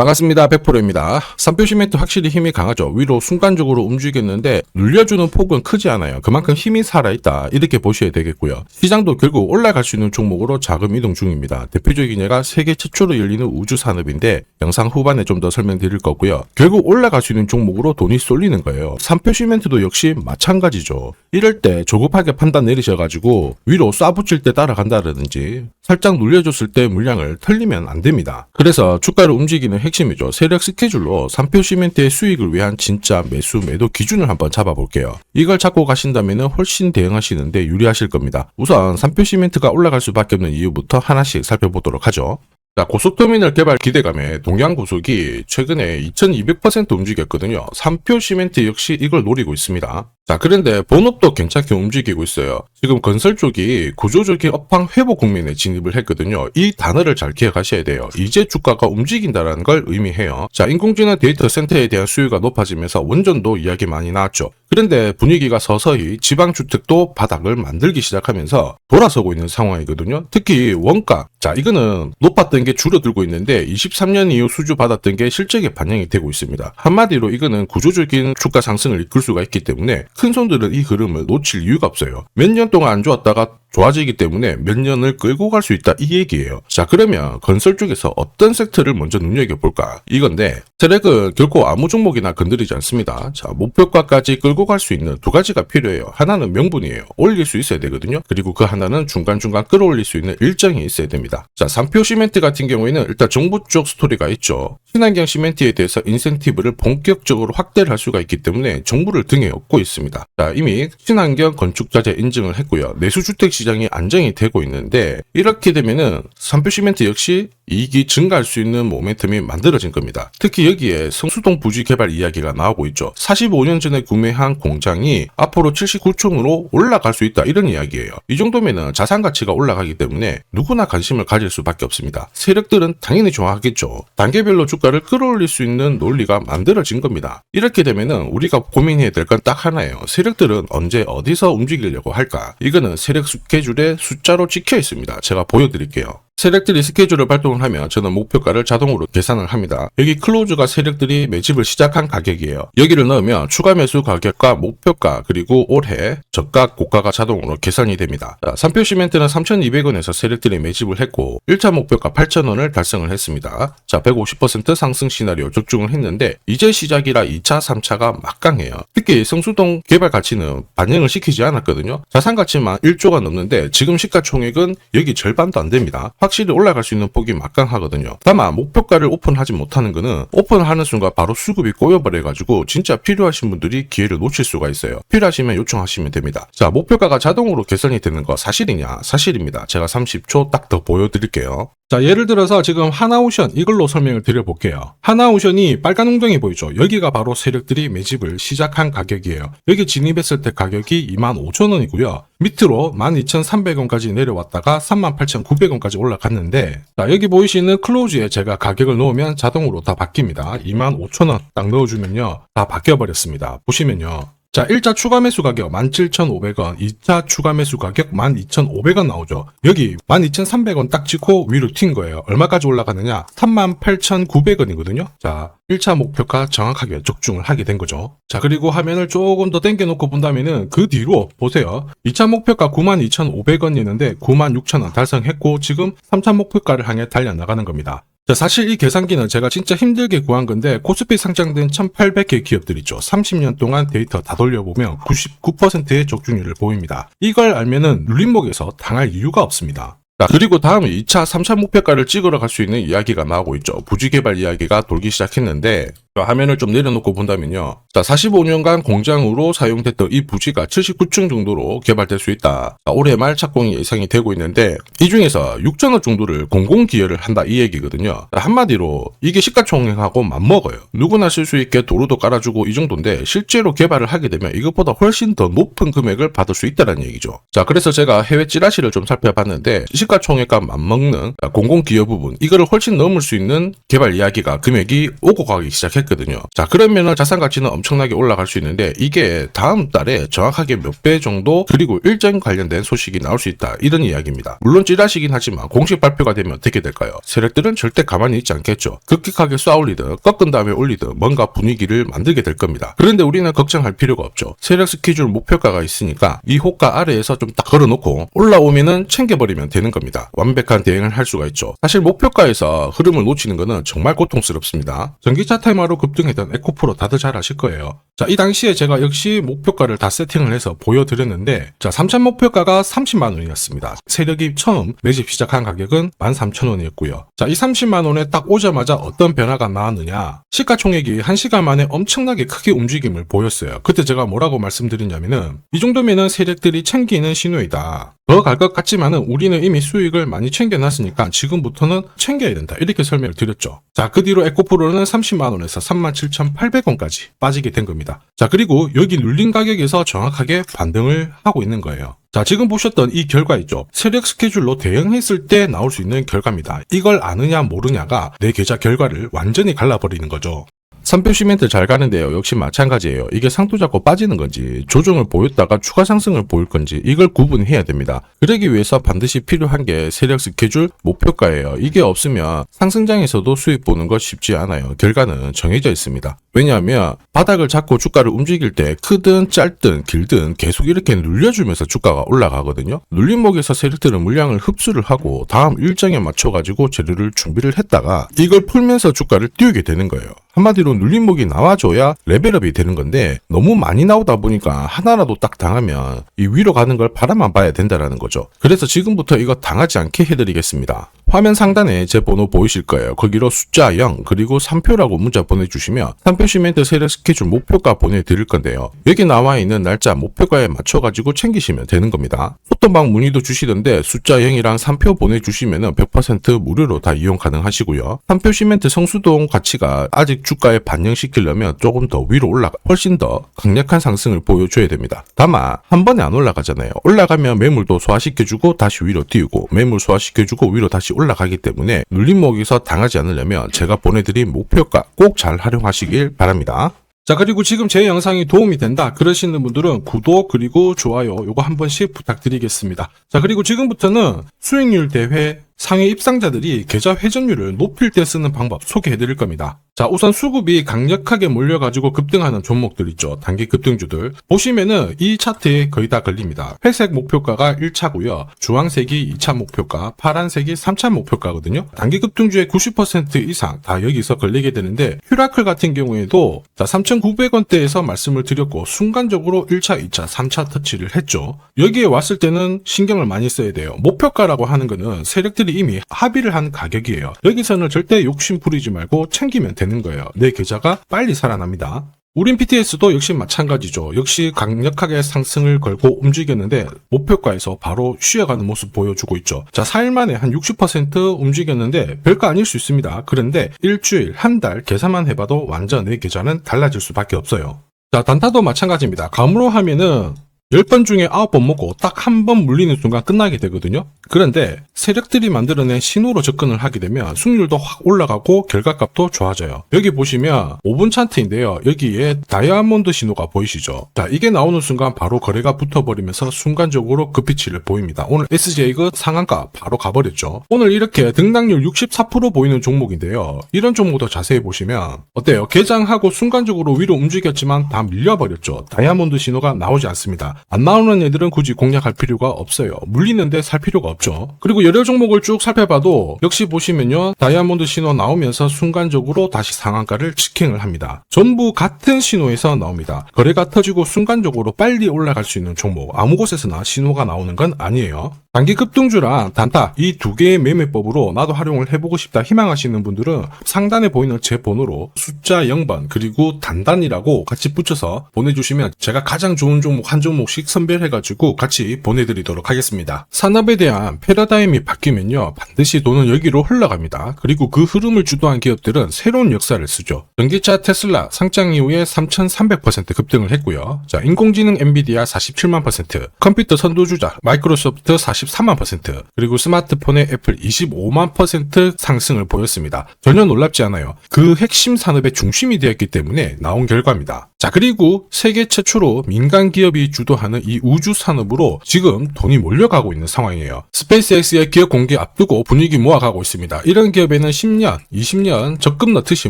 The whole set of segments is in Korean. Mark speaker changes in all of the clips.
Speaker 1: 반갑습니다. 100%입니다. 산표 시멘트 확실히 힘이 강하죠. 위로 순간적으로 움직였는데 눌려주는 폭은 크지 않아요. 그만큼 힘이 살아있다. 이렇게 보셔야 되겠고요. 시장도 결국 올라갈 수 있는 종목으로 자금 이동 중입니다. 대표적인 예가 세계 최초로 열리는 우주산업인데 영상 후반에 좀 더 설명드릴 거고요. 결국 올라갈 수 있는 종목으로 돈이 쏠리는 거예요. 산표 시멘트도 역시 마찬가지죠. 이럴 때 조급하게 판단 내리셔가지고 위로 쏴붙일 때 따라간다라든지 살짝 눌려줬을 때 물량을 털리면 안 됩니다. 그래서 주가를 움직이는 핵심이죠. 세력 스케줄로 산표 시멘트의 수익을 위한 진짜 매수 매도 기준을 한번 잡아볼게요. 이걸 잡고 가신다면 훨씬 대응하시는데 유리하실 겁니다. 우선 산표 시멘트가 올라갈 수밖에 없는 이유부터 하나씩 살펴보도록 하죠. 자, 고속터미널 개발 기대감에 동양고속이 최근에 2200% 움직였거든요. 산표 시멘트 역시 이걸 노리고 있습니다. 자, 그런데 본업도 괜찮게 움직이고 있어요. 지금 건설 쪽이 구조적인 업황 회복 국면에 진입을 했거든요. 이 단어를 잘 기억하셔야 돼요. 이제 주가가 움직인다는 걸 의미해요. 자, 인공지능 데이터 센터에 대한 수요가 높아지면서 원전도 이야기 많이 나왔죠. 그런데 분위기가 서서히 지방주택도 바닥을 만들기 시작하면서 돌아서고 있는 상황이거든요. 특히 원가, 자, 이거는 높았던 게 줄어들고 있는데 23년 이후 수주 받았던 게 실적에 반영이 되고 있습니다. 한마디로 이거는 구조적인 주가 상승을 이끌 수가 있기 때문에 큰 손들은 이 흐름을 놓칠 이유가 없어요. 몇 년 동안 안 좋았다가 좋아지기 때문에 몇 년을 끌고 갈 수 있다 이 얘기예요. 자, 그러면 건설 쪽에서 어떤 섹터를 먼저 눈여겨볼까 이건데, 세력은 결코 아무 종목이나 건드리지 않습니다. 자, 목표가까지 끌고 갈 수 있는 두 가지가 필요해요. 하나는 명분이에요. 올릴 수 있어야 되거든요. 그리고 그 하나는 중간중간 끌어올릴 수 있는 일정이 있어야 됩니다. 자, 산표 시멘트 같은 경우에는 일단 정부 쪽 스토리가 있죠. 친환경 시멘트에 대해서 인센티브를 본격적으로 확대를 할 수가 있기 때문에 정부를 등에 업고 있습니다. 자, 이미 친환경 건축자재 인증을 했고요. 내수주택 시장이 안정이 되고 있는데, 이렇게 되면은 산표 시멘트 역시 이익이 증가할 수 있는 모멘텀이 만들어진 겁니다. 특히 여기에 성수동 부지 개발 이야기가 나오고 있죠. 45년 전에 구매한 공장이 앞으로 79층으로 올라갈 수 있다 이런 이야기예요. 이 정도면은 자산 가치가 올라가기 때문에 누구나 관심을 가질 수밖에 없습니다. 세력들은 당연히 좋아하겠죠. 단계별로 주가를 끌어올릴 수 있는 논리가 만들어진 겁니다. 이렇게 되면은 우리가 고민해야 될 건 딱 하나예요. 세력들은 언제 어디서 움직이려고 할까? 이거는 세력 스케줄의 숫자로 찍혀 있습니다. 제가 보여드릴게요. 세력들이 스케줄을 발동을 하면 저는 목표가를 자동으로 계산을 합니다. 여기 클로즈가 세력들이 매집을 시작한 가격이에요. 여기를 넣으면 추가 매수 가격과 목표가 그리고 올해 저가 고가가 자동으로 계산이 됩니다. 자, 산표 시멘트는 3,200원에서 세력들이 매집을 했고 1차 목표가 8,000원을 달성을 했습니다. 자, 150% 상승 시나리오 적중을 했는데 이제 시작이라 2차, 3차가 막강해요. 특히 성수동 개발 가치는 반영을 시키지 않았거든요. 자산 가치만 1조가 넘는데 지금 시가총액은 여기 절반도 안 됩니다. 확실히 올라갈 수 있는 폭이 막강하거든요. 다만 목표가를 오픈하지 못하는 거는 오픈하는 순간 바로 수급이 꼬여버려가지고 진짜 필요하신 분들이 기회를 놓칠 수가 있어요. 필요하시면 요청하시면 됩니다. 자, 목표가가 자동으로 계산이 되는 거 사실이냐? 사실입니다. 제가 30초 딱 더 보여드릴게요. 자, 예를 들어서 지금 하나오션 이걸로 설명을 드려볼게요. 하나오션이 빨간 웅덩이 보이죠? 여기가 바로 세력들이 매집을 시작한 가격이에요. 여기 진입했을 때 가격이 25,000원이고요. 밑으로 12,300원까지 내려왔다가 38,900원까지 올라갔는데, 자, 여기 보이시는 클로즈에 제가 가격을 넣으면 자동으로 다 바뀝니다. 25,000원 딱 넣어주면요, 다 바뀌어버렸습니다. 보시면요. 자, 1차 추가 매수 가격 17,500원, 2차 추가 매수 가격 12,500원 나오죠. 여기 12,300원 딱 찍고 위로 튄 거예요. 얼마까지 올라가느냐? 38,900원이거든요. 자, 1차 목표가 정확하게 적중을 하게 된 거죠. 자, 그리고 화면을 조금 더 당겨놓고 본다면은 그 뒤로 보세요. 2차 목표가 92,500원이었는데 96,000원 달성했고 지금 3차 목표가를 향해 달려나가는 겁니다. 자, 사실 이 계산기는 제가 진짜 힘들게 구한 건데 코스피 상장된 1800개 기업들 있죠. 30년 동안 데이터 다 돌려보면 99%의 적중률을 보입니다. 이걸 알면은 눌림목에서 당할 이유가 없습니다. 자, 그리고 다음 2차, 3차 목표가를 찍으러 갈 수 있는 이야기가 나오고 있죠. 부지 개발 이야기가 돌기 시작했는데 화면을 좀 내려놓고 본다면요. 자, 45년간 공장으로 사용됐던 이 부지가 79층 정도로 개발될 수 있다. 자, 올해 말 착공이 예상이 되고 있는데 이 중에서 6천억 정도를 공공기여를 한다 이 얘기거든요. 자, 한마디로 이게 시가총액하고 맞먹어요. 누구나 쓸 수 있게 도로도 깔아주고 이 정도인데 실제로 개발을 하게 되면 이것보다 훨씬 더 높은 금액을 받을 수 있다는 얘기죠. 자, 그래서 제가 해외 찌라시를 좀 살펴봤는데 시가총액과 맞먹는 공공기여 부분 이거를 훨씬 넘을 수 있는 개발 이야기가 금액이 오고 가기 시작했거든요. 했거든요. 자, 그러면은 자산 가치는 엄청나게 올라갈 수 있는데 이게 다음 달에 정확하게 몇 배 정도 그리고 일정 관련된 소식이 나올 수 있다. 이런 이야기입니다. 물론 찌라시긴 하지만 공식 발표가 되면 어떻게 될까요? 세력들은 절대 가만히 있지 않겠죠. 급격하게 쏘아올리든 꺾은 다음에 올리든 뭔가 분위기를 만들게 될 겁니다. 그런데 우리는 걱정할 필요가 없죠. 세력 스케줄 목표가가 있으니까 이 호가 아래에서 좀 딱 걸어놓고 올라오면은 챙겨버리면 되는 겁니다. 완벽한 대응을 할 수가 있죠. 사실 목표가에서 흐름을 놓치는 것은 정말 고통스럽습니다. 전기차 테마로 급등했던 에코프로 다들 잘 아실 거예요. 자, 이 당시에 제가 역시 목표가를 다 세팅을 해서 보여드렸는데, 자, 3차 목표가가 30만 원이었습니다. 세력이 처음 매집 시작한 가격은 13,000원이었고요. 자, 이 30만 원에 딱 오자마자 어떤 변화가 나왔느냐? 시가총액이 1시간 만에 엄청나게 크게 움직임을 보였어요. 그때 제가 뭐라고 말씀드렸냐면은 이 정도면은 세력들이 챙기는 신호이다. 더 갈 것 같지만은 우리는 이미 수익을 많이 챙겨놨으니까 지금부터는 챙겨야 된다. 이렇게 설명을 드렸죠. 자, 그 뒤로 에코프로는 30만 원에서 37,800원까지 빠지게 된 겁니다. 자, 그리고 여기 눌린 가격에서 정확하게 반등을 하고 있는 거예요. 자, 지금 보셨던 이 결과 있죠. 세력 스케줄로 대응했을 때 나올 수 있는 결과입니다. 이걸 아느냐 모르냐가 내 계좌 결과를 완전히 갈라버리는 거죠. 선표 시멘트 잘 가는데요. 역시 마찬가지예요. 이게 상투 잡고 빠지는 건지 조정을 보였다가 추가 상승을 보일 건지 이걸 구분해야 됩니다. 그러기 위해서 반드시 필요한 게 세력 스케줄 목표가예요. 이게 없으면 상승장에서도 수익 보는 것 쉽지 않아요. 결과는 정해져 있습니다. 왜냐하면 바닥을 잡고 주가를 움직일 때 크든 짧든 길든 계속 이렇게 눌려주면서 주가가 올라가거든요. 눌림목에서 세력들은 물량을 흡수를 하고 다음 일정에 맞춰가지고 재료를 준비를 했다가 이걸 풀면서 주가를 띄우게 되는 거예요. 한마디로 눌림목이 나와줘야 레벨업이 되는 건데 너무 많이 나오다 보니까 하나라도 딱 당하면 이 위로 가는 걸 바라만 봐야 된다라는 거죠. 그래서 지금부터 이거 당하지 않게 해드리겠습니다. 화면 상단에 제 번호 보이실 거예요. 거기로 숫자 0 그리고 3표라고 문자 보내주시면 3표 시멘트 세력 스케줄 목표가 보내드릴 건데요. 여기 나와 있는 날짜 목표가에 맞춰가지고 챙기시면 되는 겁니다. 소통방 문의도 주시던데 숫자 0이랑 3표 보내주시면 100% 무료로 다 이용 가능하시고요. 3표 시멘트 성수동 가치가 아직 주가에 반영시키려면 조금 더 위로 올라가 훨씬 더 강력한 상승을 보여줘야 됩니다. 다만 한 번에 안 올라가잖아요. 올라가면 매물도 소화시켜주고 다시 위로 띄우고 매물 소화시켜주고 위로 다시 올라가기 때문에 눌림목에서 당하지 않으려면 제가 보내드린 목표가 꼭 잘 활용하시길 바랍니다. 자, 그리고 지금 제 영상이 도움이 된다 그러시는 분들은 구독 그리고 좋아요 요거 한 번씩 부탁드리겠습니다. 자, 그리고 지금부터는 수익률 대회 상위 입상자들이 계좌 회전율을 높일 때 쓰는 방법 소개해 드릴 겁니다. 자, 우선 수급이 강력하게 몰려가지고 급등하는 종목들 있죠. 단기 급등주들. 보시면은 이 차트에 거의 다 걸립니다. 회색 목표가가 1차고요. 주황색이 2차 목표가, 파란색이 3차 목표가거든요. 단기 급등주의 90% 이상 다 여기서 걸리게 되는데 휴라클 같은 경우에도 자 3,900원대에서 말씀을 드렸고 순간적으로 1차, 2차, 3차 터치를 했죠. 여기에 왔을 때는 신경을 많이 써야 돼요. 목표가라고 하는 거는 세력들이 이미 합의를 한 가격이에요. 여기서는 절대 욕심 부리지 말고 챙기면 되는 거예요. 내 계좌가 빨리 살아납니다. 우린 PTS도 역시 마찬가지죠. 역시 강력하게 상승을 걸고 움직였는데 목표가에서 바로 쉬어가는 모습 보여주고 있죠. 자, 4일 만에 한 60% 움직였는데 별거 아닐 수 있습니다. 그런데 일주일, 한 달 계산만 해봐도 완전 내 계좌는 달라질 수밖에 없어요. 자, 단타도 마찬가지입니다. 감으로 하면은 10번 중에 9번 먹고 딱 한 번 물리는 순간 끝나게 되거든요. 그런데 세력들이 만들어낸 신호로 접근을 하게 되면 승률도 확 올라가고 결과값도 좋아져요. 여기 보시면 5분 차트인데요. 여기에 다이아몬드 신호가 보이시죠? 자, 이게 나오는 순간 바로 거래가 붙어버리면서 순간적으로 급피치를 보입니다. 오늘 SJ가 상한가 바로 가버렸죠. 오늘 이렇게 등락률 64% 보이는 종목인데요. 이런 종목도 자세히 보시면 어때요? 개장하고 순간적으로 위로 움직였지만 다 밀려버렸죠. 다이아몬드 신호가 나오지 않습니다. 안 나오는 애들은 굳이 공략할 필요가 없어요. 물리는데 살 필요가 없죠. 그리고 여러 종목을 쭉 살펴봐도 역시 보시면요. 다이아몬드 신호 나오면서 순간적으로 다시 상한가를 직행을 합니다. 전부 같은 신호에서 나옵니다. 거래가 터지고 순간적으로 빨리 올라갈 수 있는 종목 아무 곳에서나 신호가 나오는 건 아니에요. 단기 급등주랑 단타 이 두 개의 매매법으로 나도 활용을 해보고 싶다 희망하시는 분들은 상단에 보이는 제 번호로 숫자 0번 그리고 단단이라고 같이 붙여서 보내주시면 제가 가장 좋은 종목 한 종목 종목씩 선별해가지고 같이 보내드리도록 하겠습니다. 산업에 대한 패러다임이 바뀌면요, 반드시 돈은 여기로 흘러갑니다. 그리고 그 흐름을 주도한 기업들은 새로운 역사를 쓰죠. 전기차 테슬라 상장 이후에 3,300% 급등을 했고요. 자, 인공지능 엔비디아 47만 %, 컴퓨터 선두주자 마이크로소프트 43만 %, 그리고 스마트폰의 애플 25만 % 상승을 보였습니다. 전혀 놀랍지 않아요. 그 핵심 산업의 중심이 되었기 때문에 나온 결과입니다. 자, 그리고 세계 최초로 민간 기업이 주도하는 이 우주 산업으로 지금 돈이 몰려가고 있는 상황이에요. 스페이스X의 기업 공개 앞두고 분위기 모아가고 있습니다. 이런 기업에는 10년, 20년 적금 넣듯이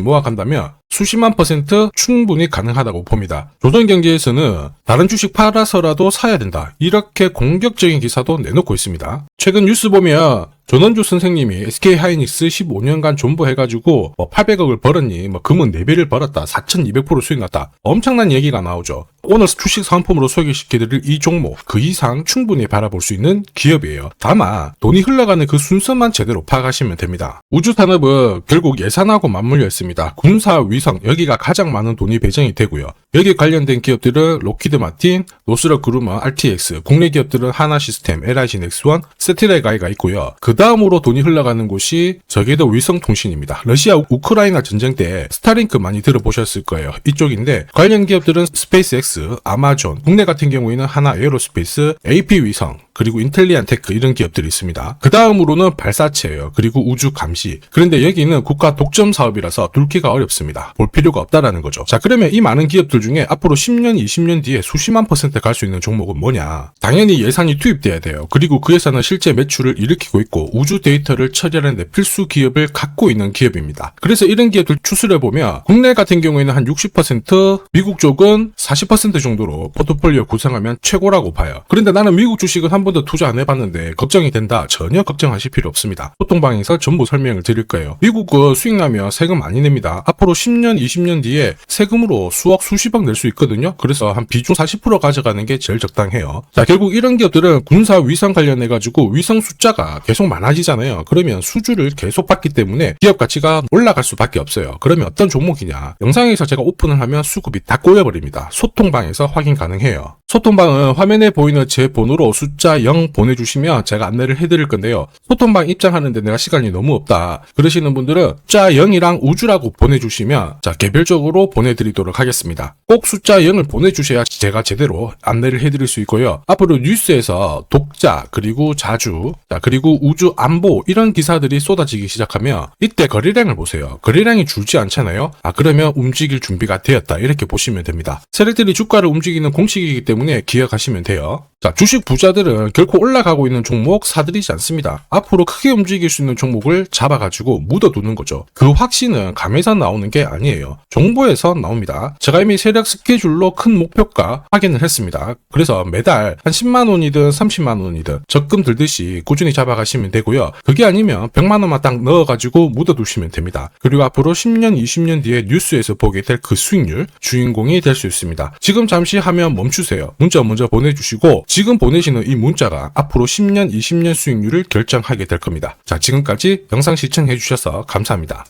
Speaker 1: 모아간다면 수십만 % 충분히 가능하다고 봅니다. 조선경제에서는 다른 주식 팔아서라도 사야 된다, 이렇게 공격적인 기사도 내놓고 있습니다. 최근 뉴스 보면 전원주 선생님이 SK하이닉스 15년간 존버해가지고 800억을 벌었니, 금은 4배를 벌었다, 4200% 수익 났다, 엄청난 얘기가 나오죠. 오늘 주식 상품으로 소개시켜드릴 이 종목, 그 이상 충분히 바라볼 수 있는 기업이에요. 다만 돈이 흘러가는 그 순서만 제대로 파악하시면 됩니다. 우주산업은 결국 예산하고 맞물려 있습니다. 군사 위성, 여기가 가장 많은 돈이 배정이 되고요. 여기 관련된 기업들은 로키드 마틴, 노스럽 그루머, RTX, 국내 기업들은 하나시스템, LIG 넥스원, 세티라이가이가 있고요. 그 다음으로 돈이 흘러가는 곳이 저궤도 위성통신입니다. 러시아 우크라이나 전쟁 때 스타링크 많이 들어보셨을 거예요. 이쪽인데 관련 기업들은 스페이스X, 아마존, 국내 같은 경우에는 하나 에어로스페이스, AP위성, 그리고 인텔리안테크, 이런 기업들이 있습니다. 그 다음으로는 발사체예요. 그리고 우주 감시. 그런데 여기는 국가 독점 사업이라서 뚫기가 어렵습니다. 볼 필요가 없다라는 거죠. 자, 그러면 이 많은 기업들 중에 앞으로 10년, 20년 뒤에 수십만 % 갈 수 있는 종목은 뭐냐? 당연히 예산이 투입돼야 돼요. 그리고 그 예산은 실제 매출을 일으키고 있고 우주 데이터를 처리하는 데 필수 기업을 갖고 있는 기업입니다. 그래서 이런 기업들 추스려보면 국내 같은 경우에는 한 60%, 미국 쪽은 40% 정도로 포트폴리오 구성하면 최고라고 봐요. 그런데 나는 미국 주식은 한 번도 투자 안 해봤는데 걱정이 된다. 전혀 걱정하실 필요 없습니다. 소통방에서 전부 설명을 드릴 거예요. 미국은 수익 나면 세금 많이 냅니다. 앞으로 10년, 20년 뒤에 세금으로 수억, 수십억 낼 수 있거든요. 그래서 한 비중 40% 가져가는 게 제일 적당해요. 자, 결국 이런 기업들은 군사 위성 관련해가지고 위성 숫자가 계속 많아지잖아요. 그러면 수주를 계속 받기 때문에 기업 가치가 올라갈 수밖에 없어요. 그러면 어떤 종목이냐? 영상에서 제가 오픈을 하면 수급이 다 꼬여버립니다. 소통방에서 확인 가능해요. 소통방은 화면에 보이는 제 번호로 숫자 0 보내주시면 제가 안내를 해드릴 건데요. 소통방 입장하는데 내가 시간이 너무 없다 그러시는 분들은 숫자 0이랑 우주라고 보내주시면 자, 개별적으로 보내드리도록 하겠습니다. 꼭 숫자 0을 보내주셔야 제가 제대로 안내를 해드릴 수 있고요. 앞으로 뉴스에서 독자, 그리고 자주, 자, 그리고 우주 안보, 이런 기사들이 쏟아지기 시작하면 이때 거래량을 보세요. 거래량이 줄지 않잖아요. 그러면 움직일 준비가 되었다, 이렇게 보시면 됩니다. 세력들이 주가를 움직이는 공식이기 때문에 기억하시면 돼요. 자, 주식 부자들은 결코 올라가고 있는 종목 사들이지 않습니다. 앞으로 크게 움직일 수 있는 종목을 잡아가지고 묻어두는 거죠. 그 확신은 감에서 나오는 게 아니에요. 정보에서 나옵니다. 제가 이미 세력 스케줄로 큰 목표가 확인을 했습니다. 그래서 매달 한 10만 원이든 30만 원이든 적금 들듯이 꾸준히 잡아가시면 되고요. 그게 아니면 100만 원만 딱 넣어가지고 묻어두시면 됩니다. 그리고 앞으로 10년, 20년 뒤에 뉴스에서 보게 될 그 수익률, 주인공이 될 수 있습니다. 지금 잠시 화면 멈추세요. 문자 먼저 보내주시고 지금 보내시는 이 문자가 앞으로 10년, 20년 수익률을 결정하게 될 겁니다. 자, 지금까지 영상 시청해 주셔서 감사합니다.